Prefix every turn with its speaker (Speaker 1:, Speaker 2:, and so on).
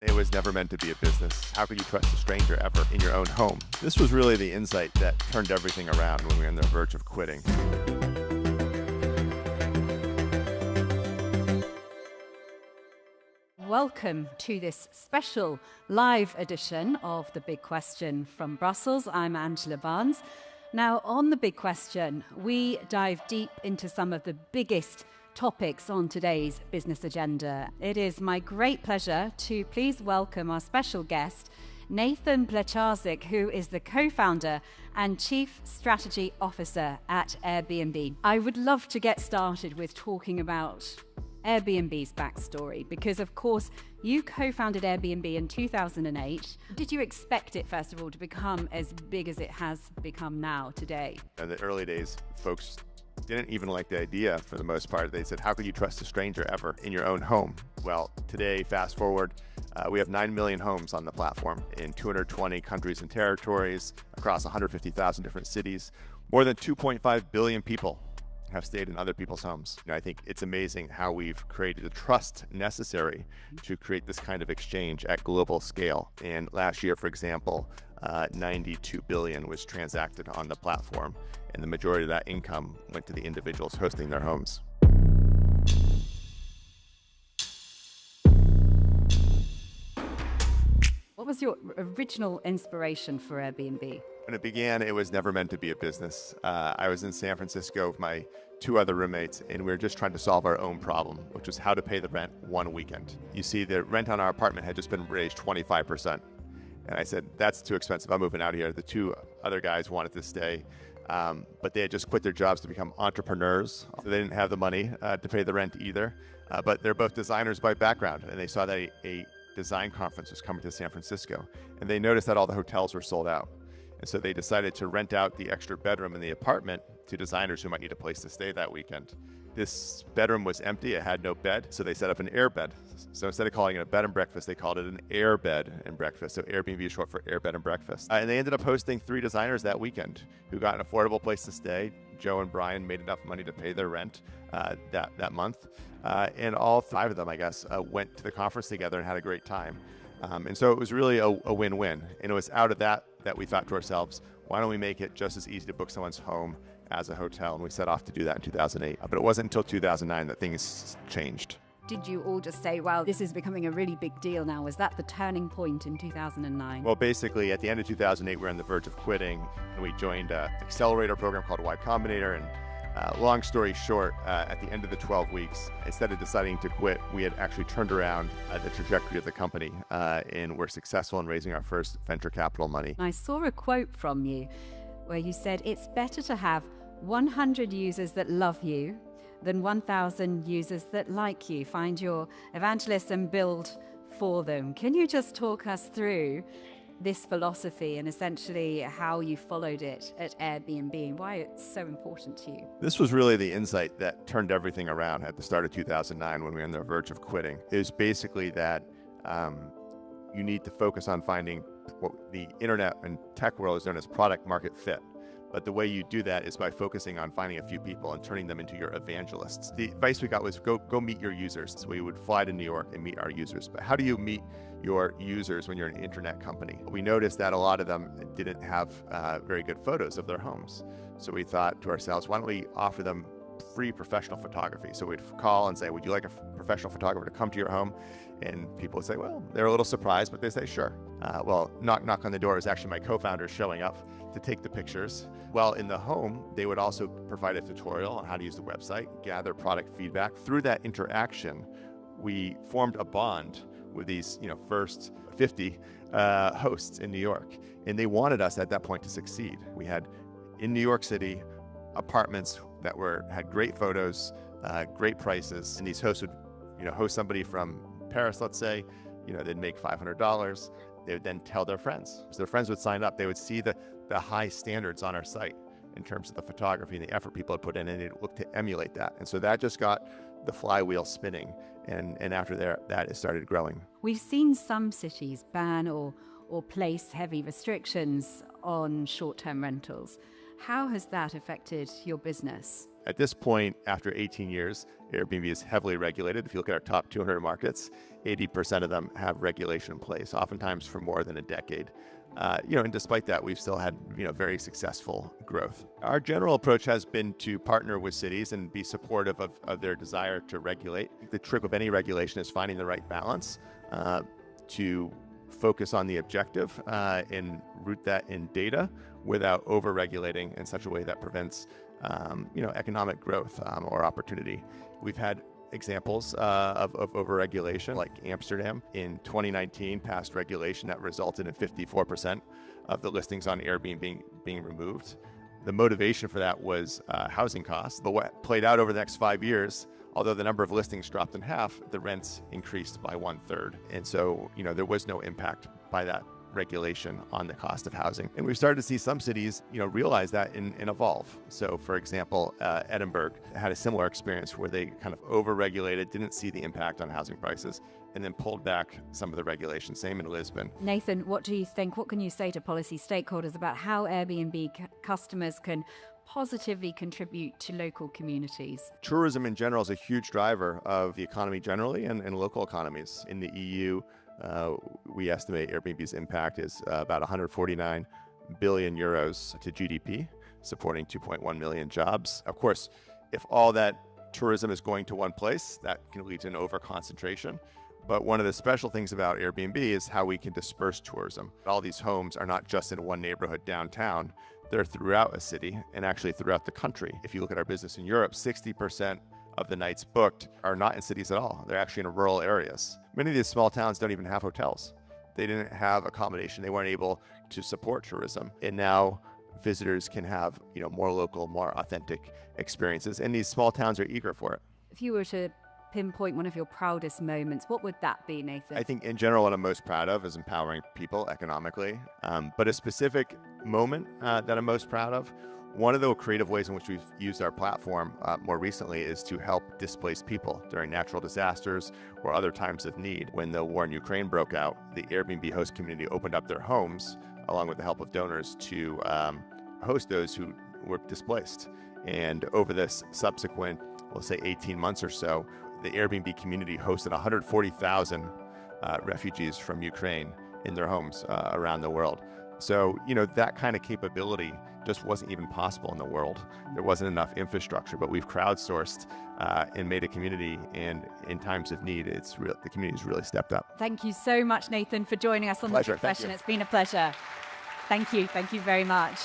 Speaker 1: It was never meant to be a business. How could you trust a stranger ever in your own home? This was really the insight that turned everything around when we were on the verge of quitting.
Speaker 2: Welcome to this special live edition of The Big Question from Brussels. I'm Angela Barnes. Now, on The Big Question, we dive deep into some of the biggest topics on today's business agenda. It is my great pleasure to please welcome our special guest, Nathan Plecharsik, who is the co-founder and Chief Strategy Officer at Airbnb. I would love to get started with talking about Airbnb's backstory, because of course you co-founded Airbnb in 2008. Did you expect it, first of all, to become as big as it has become now today?
Speaker 1: In the early days, folks didn't even like the idea for the most part. They said, how could you trust a stranger ever in your own home? Well, today, fast forward, we have 9 million homes on the platform in 220 countries and territories across 150,000 different cities. More than 2.5 billion people have stayed in other people's homes. I think it's amazing how we've created the trust necessary to create this kind of exchange at global scale. And last year, for example, 92 billion was transacted on the platform, and the majority of that income went to the individuals hosting their homes.
Speaker 2: What was your original inspiration for Airbnb?
Speaker 1: When it began, it was never meant to be a business. I was in San Francisco with my two other roommates, and we were just trying to solve our own problem, which was how to pay the rent one weekend. You see, the rent on our apartment had just been raised 25%. And I said, that's too expensive. I'm moving out of here. The two other guys wanted to stay, but they had just quit their jobs to become entrepreneurs. So they didn't have the money to pay the rent either. But they're both designers by background, and they saw that a design conference was coming to San Francisco, and they noticed that all the hotels were sold out. And so they decided to rent out the extra bedroom in the apartment to designers who might need a place to stay that weekend. This bedroom was empty, it had no bed, so they set up an air bed. So instead of calling it a bed and breakfast, they called it an air bed and breakfast. So Airbnb is short for air bed and breakfast. And they ended up hosting 3 designers that weekend who got an affordable place to stay. Joe and Brian made enough money to pay their rent that month. And all 5 of them, I guess, went to the conference together and had a great time. And so it was really a win-win. And it was out of that we thought to ourselves, why don't we make it just as easy to book someone's home as a hotel? And we set off to do that in 2008. But it wasn't until 2009 that things changed.
Speaker 2: Did you all just say, wow, this is becoming a really big deal now? Was that the turning point in 2009?
Speaker 1: Well, basically, at the end of 2008, we were on the verge of quitting, and we joined an accelerator program called Y Combinator. And long story short, at the end of the 12 weeks, instead of deciding to quit, we had actually turned around the trajectory of the company, and we're successful in raising our first venture capital money.
Speaker 2: I saw a quote from you where you said, it's better to have 100 users that love you than 1,000 users that like you. Find your evangelists and build for them. Can you just talk us through this philosophy and essentially how you followed it at Airbnb and why it's so important to you?
Speaker 1: This was really the insight that turned everything around at the start of 2009 when we were on the verge of quitting. It was basically that you need to focus on finding what the internet and tech world is known as product market fit. But the way you do that is by focusing on finding a few people and turning them into your evangelists. The advice we got was go meet your users. So we would fly to New York and meet our users. But how do you meet your users when you're an internet company? We noticed that a lot of them didn't have very good photos of their homes. So we thought to ourselves, why don't we offer them free professional photography? So we'd call and say, would you like a professional photographer to come to your home? And people would say, well, they're a little surprised, but they say, sure. Well, knock on the door is actually my co-founders showing up to take the pictures. Well, in the home, they would also provide a tutorial on how to use the website, gather product feedback. Through that interaction, we formed a bond with these, first 50 hosts in New York. And they wanted us at that point to succeed. We had, in New York City, apartments that had great photos, great prices. And these hosts would, host somebody from Paris, let's say, they'd make $500. They would then tell their friends. So their friends would sign up. They would see the high standards on our site in terms of the photography and the effort people had put in, and they'd look to emulate that. And so that just got the flywheel spinning. And after that, it started growing.
Speaker 2: We've seen some cities ban or place heavy restrictions on short-term rentals. How has that affected your business?
Speaker 1: At this point, after 18 years, Airbnb is heavily regulated. If you look at our top 200 markets, 80% of them have regulation in place, oftentimes for more than a decade. And despite that, we've still had, very successful growth. Our general approach has been to partner with cities and be supportive of their desire to regulate. The trick of any regulation is finding the right balance to focus on the objective and root that in data without over-regulating in such a way that prevents, economic growth or opportunity. We've had examples of over-regulation, like Amsterdam in 2019 passed regulation that resulted in 54% of the listings on Airbnb being removed. The motivation for that was housing costs. But what played out over the next 5 years, although the number of listings dropped in half, the rents increased by 1/3. And so, there was no impact by that regulation on the cost of housing. And we've started to see some cities, realize that and evolve. So for example, Edinburgh had a similar experience where they kind of over-regulated, didn't see the impact on housing prices, and then pulled back some of the regulations. Same in Lisbon.
Speaker 2: Nathan, what do you think? What can you say to policy stakeholders about how Airbnb customers can positively contribute to local communities?
Speaker 1: Tourism in general is a huge driver of the economy generally and local economies. In the EU, we estimate Airbnb's impact is about 149 billion euros to GDP, supporting 2.1 million jobs. Of course, if all that tourism is going to one place, that can lead to an over-concentration. But one of the special things about Airbnb is how we can disperse tourism. All these homes are not just in one neighborhood downtown. They're throughout a city and actually throughout the country. If you look at our business in Europe, 60% of the nights booked are not in cities at all. They're actually in rural areas. Many of these small towns don't even have hotels. They didn't have accommodation. They weren't able to support tourism. And now visitors can have, more local, more authentic experiences. And these small towns are eager for it.
Speaker 2: If you were to pinpoint one of your proudest moments, what would that be, Nathan?
Speaker 1: I think in general, what I'm most proud of is empowering people economically. But a specific moment that I'm most proud of, one of the creative ways in which we've used our platform more recently is to help displaced people during natural disasters or other times of need. When the war in Ukraine broke out, the Airbnb host community opened up their homes, along with the help of donors, to host those who were displaced. And over this subsequent, we'll say 18 months or so, the Airbnb community hosted 140,000 refugees from Ukraine in their homes around the world. So, that kind of capability just wasn't even possible in the world. There wasn't enough infrastructure, but we've crowdsourced and made a community, and in times of need, the community's really stepped up.
Speaker 2: Thank you so much, Nathan, for joining us on The Big Question. It's been a pleasure. Thank you. Thank you very much.